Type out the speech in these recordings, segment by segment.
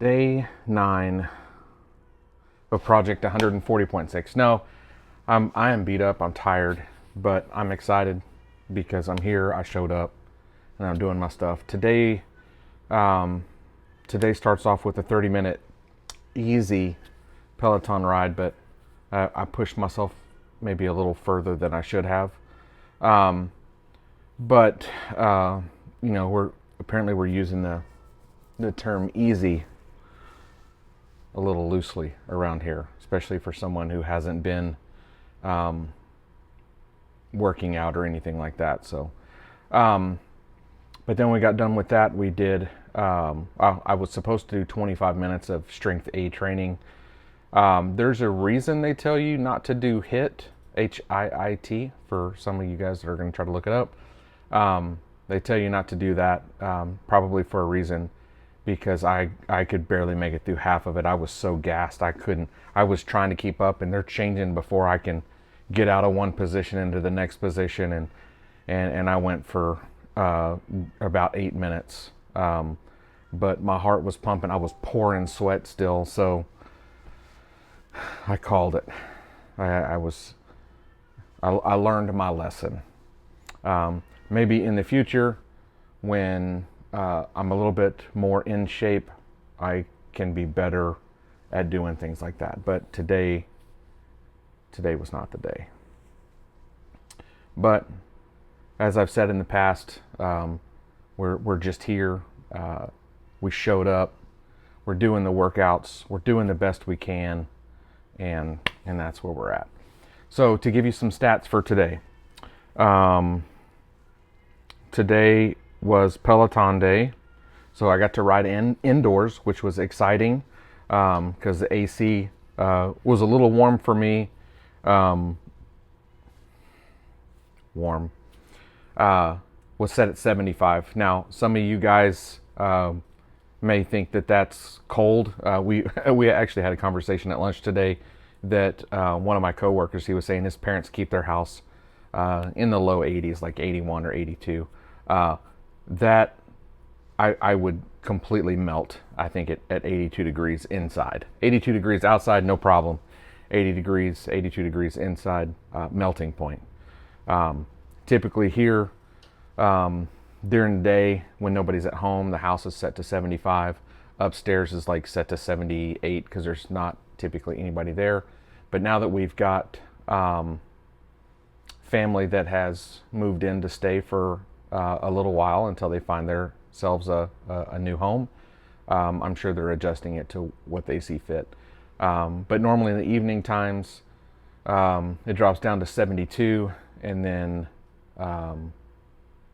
Day 9 of Project 140.6. No, I am beat up. I'm tired, but I'm excited because I'm here. I showed up, and I'm doing my stuff today. Today starts off with a 30-minute easy Peloton ride, but I pushed myself maybe a little further than I should have. But we're using the term easy a little loosely around here, especially for someone who hasn't been working out or anything like that. So, but then we got done with that. We did, I was supposed to do 25 minutes of strength A training. There's a reason they tell you not to do HIIT, HIIT, for some of you guys that are going to try to look it up. They tell you not to do that, probably for a reason, because I could barely make it through half of it. I was so gassed. I was trying to keep up, and they're changing before I can get out of one position into the next position. And I went for about 8 minutes. But my heart was pumping. I was pouring sweat still. So I called it. I learned my lesson. Maybe in the future, when I'm a little bit more in shape, I can be better at doing things like that. But today was not the day. But as I've said in the past, we're just here. We showed up. We're doing the workouts. We're doing the best we can, and that's where we're at. So to give you some stats for today, today was Peloton day, so I got to ride indoors, which was exciting because the AC was a little warm for me. Was set at 75. Now, some of you guys may think that that's cold. We actually had a conversation at lunch today that one of my coworkers, he was saying his parents keep their house in the low 80s, like 81 or 82. That I would completely melt, I think, at 82 degrees inside. 82 degrees outside, no problem. 82 degrees inside, melting point. Typically here, during the day when nobody's at home, the house is set to 75. Upstairs is like set to 78 because there's not typically anybody there. But now that we've got family that has moved in to stay for a little while until they find themselves a new home, I'm sure they're adjusting it to what they see fit. But normally in the evening times, it drops down to 72, and then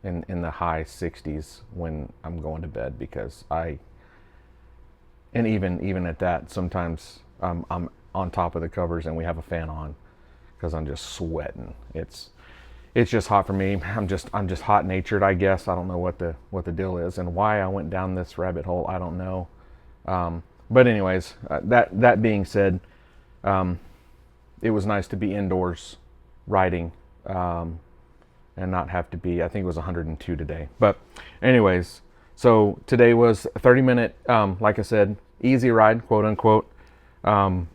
in the high 60s when I'm going to bed, because even at that, sometimes I'm on top of the covers and we have a fan on because I'm just sweating. It's just hot for me. I'm just hot natured, I guess. I don't know what the deal is, and why I went down this rabbit hole, I don't know. But anyways, that being said, it was nice to be indoors riding, and not have to be, I think it was 102 today. But anyways, so today was a 30-minute, like I said, easy ride, quote unquote. But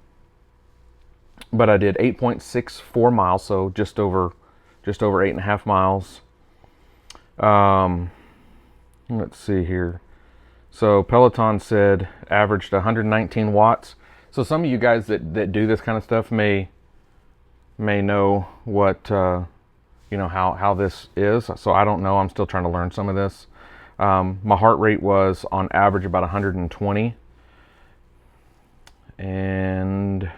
I did 8.64 miles, so just over 8.5 miles. Let's see here. So Peloton said averaged 119 watts. So some of you guys that do this kind of stuff may know what how this is. So I don't know. I'm still trying to learn some of this. My heart rate was on average about 120, and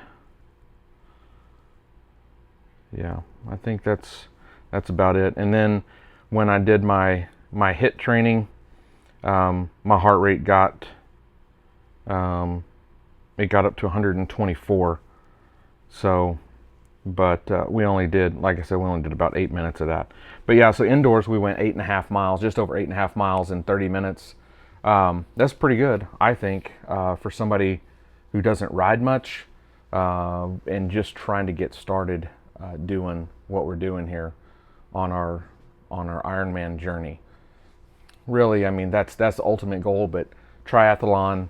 yeah, I think that's about it. And then when I did my HIIT training, my heart rate got it got up to 124. So, but we only did, like I said, we only did about 8 minutes of that. But yeah, so indoors we went 8.5 miles, just over 8.5 miles in 30 minutes. That's pretty good, I think, for somebody who doesn't ride much and just trying to get started doing what we're doing here on our Ironman journey. Really, I mean, that's the ultimate goal. But triathlon,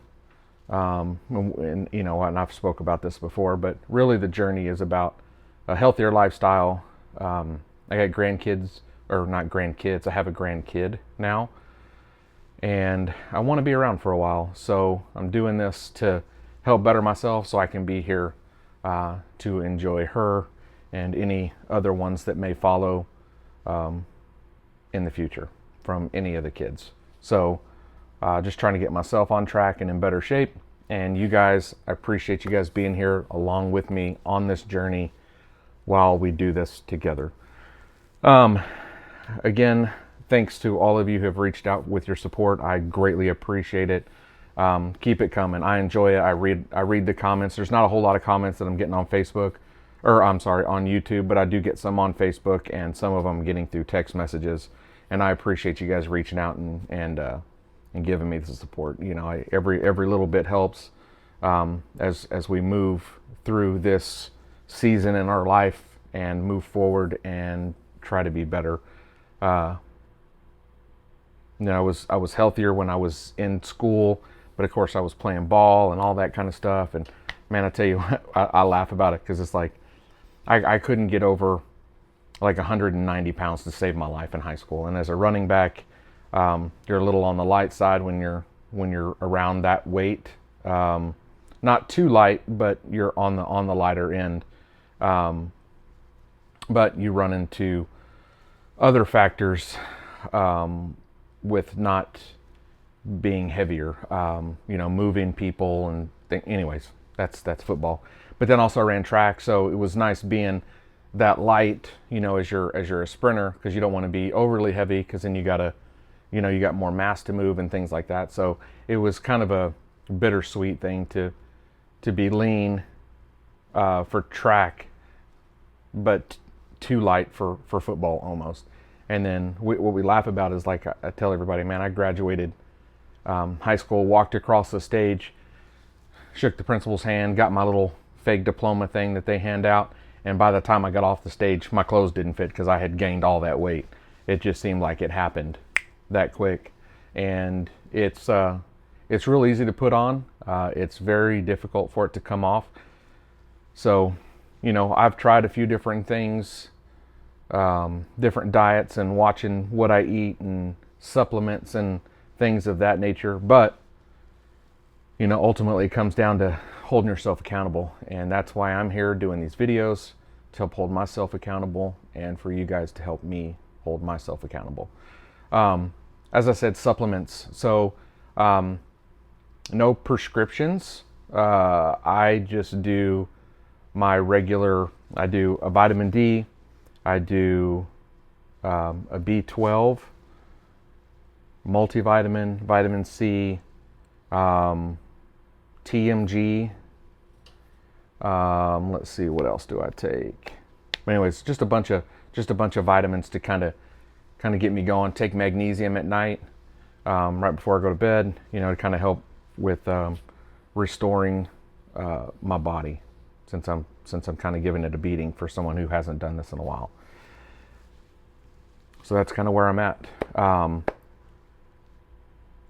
And you know, and I've spoke about this before, but really the journey is about a healthier lifestyle. I got grandkids, or not grandkids, I have a grandkid now, and I want to be around for a while. So I'm doing this to help better myself so I can be here to enjoy her and any other ones that may follow in the future from any of the kids. So just trying to get myself on track and in better shape. And you guys, I appreciate you guys being here along with me on this journey while we do this together. Again, thanks to all of you who have reached out with your support. I greatly appreciate it. Keep it coming. I enjoy it. I read the comments. There's not a whole lot of comments that I'm getting on Facebook, or I'm sorry, on YouTube, but I do get some on Facebook, and some of them getting through text messages. And I appreciate you guys reaching out and giving me the support. You know, every little bit helps as we move through this season in our life and move forward and try to be better. You know, I was healthier when I was in school, but of course I was playing ball and all that kind of stuff. And man, I tell you, I laugh about it because it's like I couldn't get over like 190 pounds to save my life in high school. And as a running back, you're a little on the light side when you're around that weight. Not too light, but you're on the lighter end. But you run into other factors with not being heavier, you know, moving people and anyways, that's football. But then also I ran track, so it was nice being that light, you know, as you're a sprinter, because you don't want to be overly heavy, because then you got more mass to move and things like that. So it was kind of a bittersweet thing to be lean for track, but too light for football almost. And then what we laugh about is, like I tell everybody, man, I graduated high school, walked across the stage, shook the principal's hand, got my little fake diploma thing that they hand out, and by the time I got off the stage, my clothes didn't fit because I had gained all that weight. It just seemed like it happened that quick. And it's real easy to put on. It's very difficult for it to come off. So, you know, I've tried a few different things, different diets, and watching what I eat and supplements and things of that nature. But, you know, ultimately it comes down to holding yourself accountable. And that's why I'm here doing these videos, to help hold myself accountable and for you guys to help me hold myself accountable. As I said, supplements. So, no prescriptions. I just do my regular, I do a vitamin D, I do a B12, multivitamin, vitamin C, TMG. Let's see, what else do I take? Anyways, just a bunch of vitamins to kind of get me going. Take magnesium at night, right before I go to bed, you know, to kind of help with restoring my body, since I'm kind of giving it a beating for someone who hasn't done this in a while. So that's kind of where I'm at.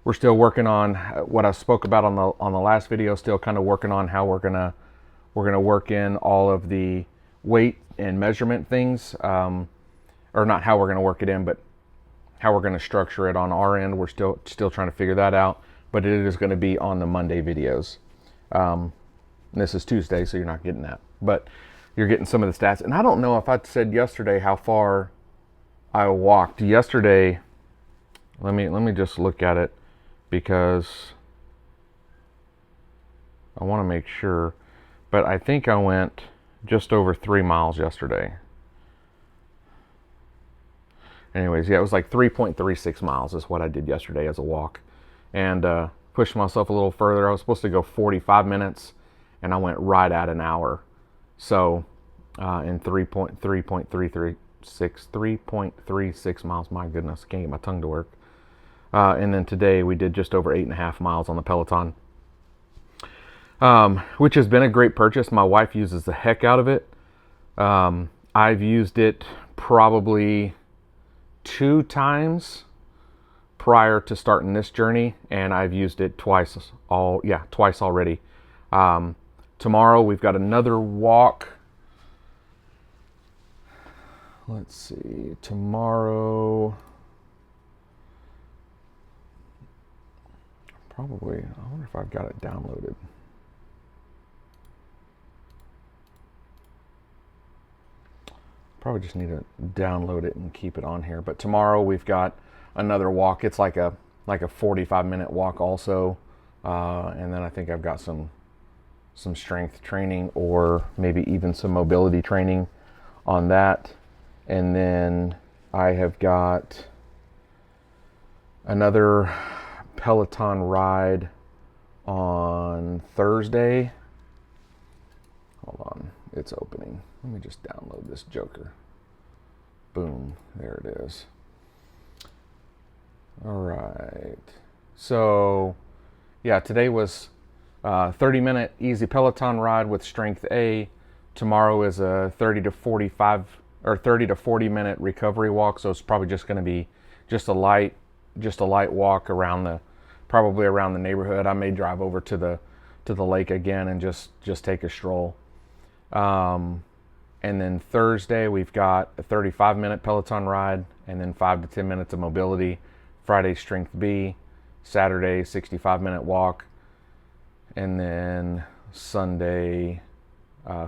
We're still working on what I spoke about on the last video. Still kind of working on how we're gonna work in all of the weight and measurement things, or not how we're gonna work it in, but how we're gonna structure it on our end. We're still trying to figure that out. But it is going to be on the Monday videos. This is Tuesday, so you're not getting that. But you're getting some of the stats. And I don't know if I said yesterday how far I walked. Yesterday, let me just look at it, because I want to make sure. But I think I went just over 3 miles yesterday. Anyways, yeah, it was like 3.36 miles is what I did yesterday as a walk. And pushed myself a little further. I was supposed to go 45 minutes, and I went right at an hour. So in 3.36 miles, my goodness, can't get my tongue to work. And then today we did just over 8.5 miles on the Peloton, which has been a great purchase. My wife uses the heck out of it. I've used it probably 2 times prior to starting this journey, and I've used it twice already. Tomorrow we've got another walk. Let's see, tomorrow, probably, I wonder if I've got it downloaded. Probably just need to download it and keep it on here. But tomorrow we've got another walk. It's like a 45-minute walk also. And then I think I've got some strength training or maybe even some mobility training on that. And then I have got another Peloton ride on Thursday. Hold on, it's opening. Let me just download this joker. Boom, there it is. All right. So, yeah, today was a 30-minute easy Peloton ride with Strength A. Tomorrow is a 30 to 40 minute recovery walk. So it's probably just going to be just a light walk around probably around the neighborhood. I may drive over to the lake again and just take a stroll. And then Thursday we've got a 35-minute Peloton ride and then 5 to 10 minutes of mobility. Friday, Strength B. Saturday, 65-minute walk. And then Sunday,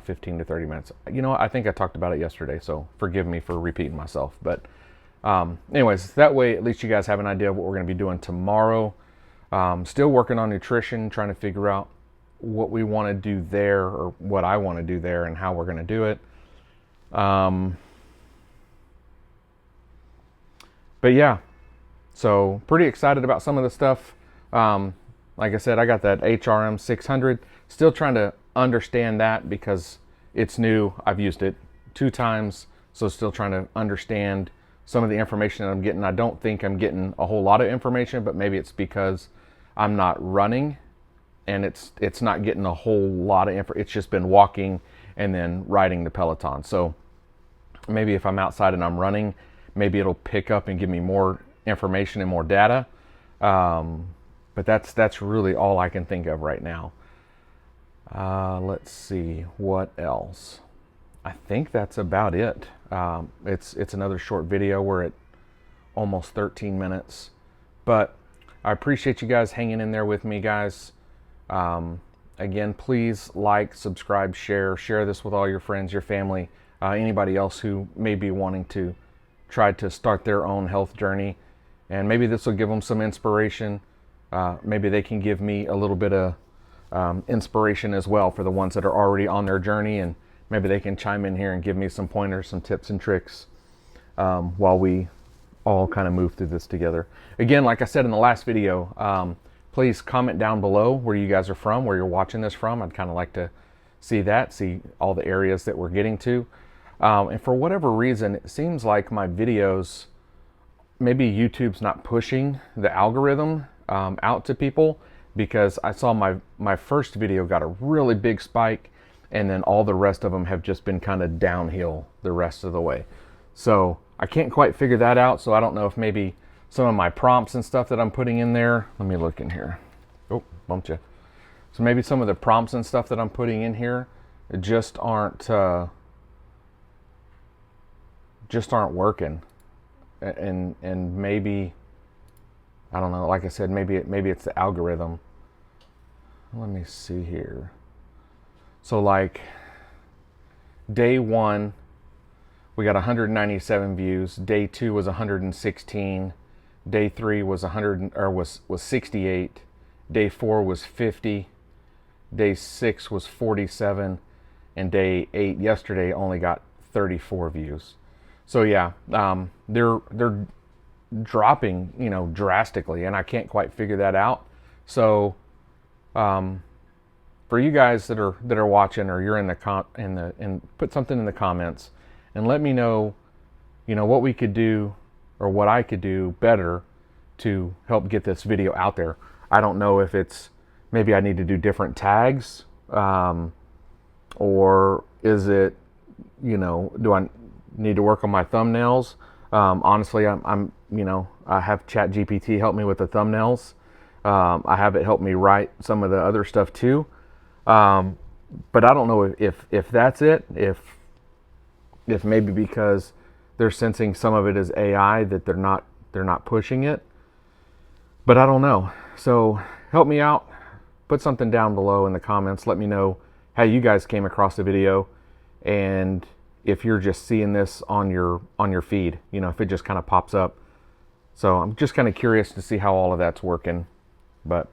15 to 30 minutes. You know what? I think I talked about it yesterday, so forgive me for repeating myself. But anyways, that way at least you guys have an idea of what we're going to be doing tomorrow. Still working on nutrition, trying to figure out what we want to do there, or what I want to do there, and how we're going to do it. But yeah, so pretty excited about some of the stuff. Like I said, I got that HRM 600. Still trying to understand that because it's new. I've used it 2 times, so still trying to understand some of the information that I'm getting. I don't think I'm getting a whole lot of information, but maybe it's because I'm not running and it's not getting a whole lot of info. It's just been walking and then riding the Peloton. So maybe if I'm outside and I'm running, maybe it'll pick up and give me more information and more data. But that's really all I can think of right now. Let's see what else. I think that's about it. It's another short video. We're at almost 13 minutes, but I appreciate you guys hanging in there with me, guys. Again, please like, subscribe, share this with all your friends, your family, anybody else who may be wanting to try to start their own health journey. And maybe this will give them some inspiration. Maybe they can give me a little bit of inspiration as well for the ones that are already on their journey, and maybe they can chime in here and give me some pointers, some tips and tricks while we all kind of move through this together. Again, like I said in the last video, please comment down below where you guys are from, where you're watching this from. I'd kind of like to see all the areas that we're getting to. And for whatever reason, it seems like my videos, maybe YouTube's not pushing the algorithm out to people, because I saw my first video got a really big spike, and then all the rest of them have just been kind of downhill the rest of the way. So I can't quite figure that out. So I don't know if maybe some of my prompts and stuff that I'm putting in there, let me look in here. Oh, bumped you. So maybe some of the prompts and stuff that I'm putting in here just aren't working. And maybe, I don't know, like I said, maybe it's the algorithm. Let me see here. So like day 1, we got 197 views. Day 2 was 116. Day 3 was 68. Day 4 was 50. Day 6 was 47. And day 8 yesterday only got 34 views. So yeah, they're dropping, drastically, and I can't quite figure that out. So for you guys that are watching, or you're and put something in the comments and let me know, what we could do or what I could do better to help get this video out there. I don't know if it's, maybe I need to do different tags, or is it, do I need to work on my thumbnails? Honestly, I'm I have ChatGPT help me with the thumbnails. I have it help me write some of the other stuff too. But I don't know if that's it. If maybe because they're sensing some of it as AI that they're not pushing it. But I don't know. So help me out. Put something down below in the comments. Let me know how you guys came across the video, and if you're just seeing this on your feed, you know, if it just kind of pops up. So I'm just kind of curious to see how all of that's working. But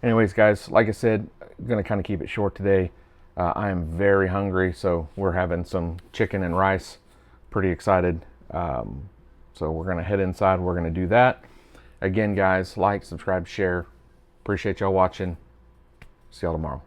anyways, guys, like I said, I'm gonna kind of keep it short today. I am very hungry, so we're having some chicken and rice. Pretty excited. So we're gonna head inside. We're gonna do that. Again, guys, like, subscribe, share. Appreciate y'all watching. See y'all tomorrow.